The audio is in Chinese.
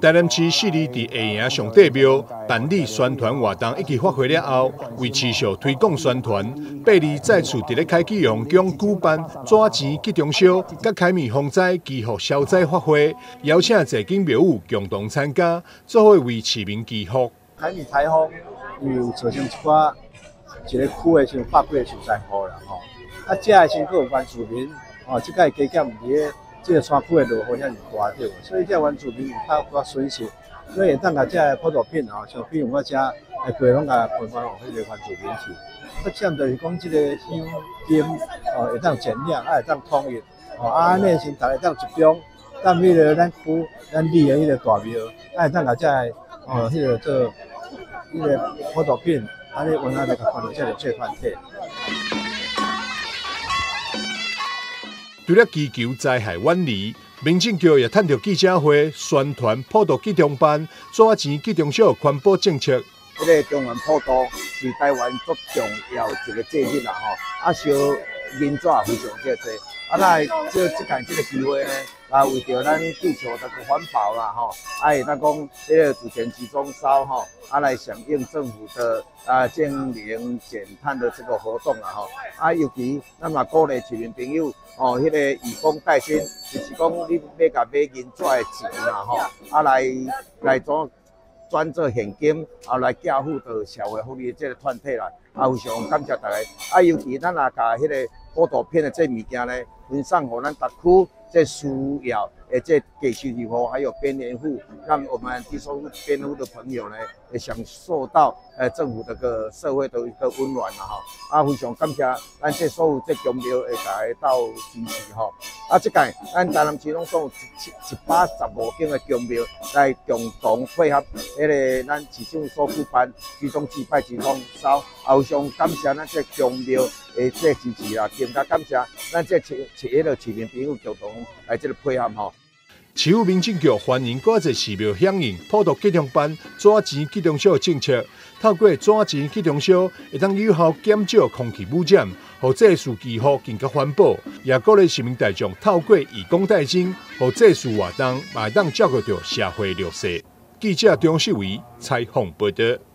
台南市市里伫下营上帝庙办理宣传活动以及发挥了后，为持续推广宣传，8日再次伫咧凯基皇宫举办纸钱集中烧、甲凯米风灾祈福消灾法会，邀请侪间庙宇共同参加，做伙为市民祈福。凯米台风有造成一个区的像100几个受灾户啦吼，这的时候有原住民这个加减伫这个山区的落雨遐尔大对，所以这原住民有较损失，所以会当甲这普渡品像比如我这会拢甲分发互迄个原住民去。不占就是讲这个香金会当减量，会当统一安尼先大家当集中，当迄个咱区咱里的迄个大庙，会当甲这迄个做迄个普渡品，安尼原来就甲看到这个社团体。除了祈求灾害远离，民政局也趁着记者会宣传普渡集中办纸钱集中烧环保政策。这个中原普渡是台湾最重要一个节日啦吼，烧银纸非常多。来借这个机会呢，为着咱地球这个环保啦吼，会当讲这个纸钱集中烧吼，来响应政府的净零减碳的这个活动啦吼，尤其咱嘛鼓励市民朋友迄个以工代薪，就是讲你要甲买银纸的钱啦吼，来转做现金，来缴付到社会福利这个团体啦，非常感谢大家。尤其咱也甲迄个普渡品的这物件呢，分送给咱各区这需要的这地区人户，还有边缘户，让我们低收入边缘户的朋友呢，也享受到政府这个社会的一个温暖啦哈。非常感谢咱这所有这宫庙会来到支持吼。这届咱台南市拢总有115间的宫庙来共同配合迄个咱市长所举办集中祭拜、集中烧，非常感谢咱这宫庙的这支持啦，更加感谢咱这迄个市民朋友共同来这个配合吼。市府民政局欢迎各个寺庙响应普渡集中办纸钱集中烧政策，透过纸钱集中烧，会当有效减少空气污染，让这事祈福更加环保。也鼓励市民大众透过以工代金，让这事活动也当照顾到社会弱势。记者张世伟采访报道。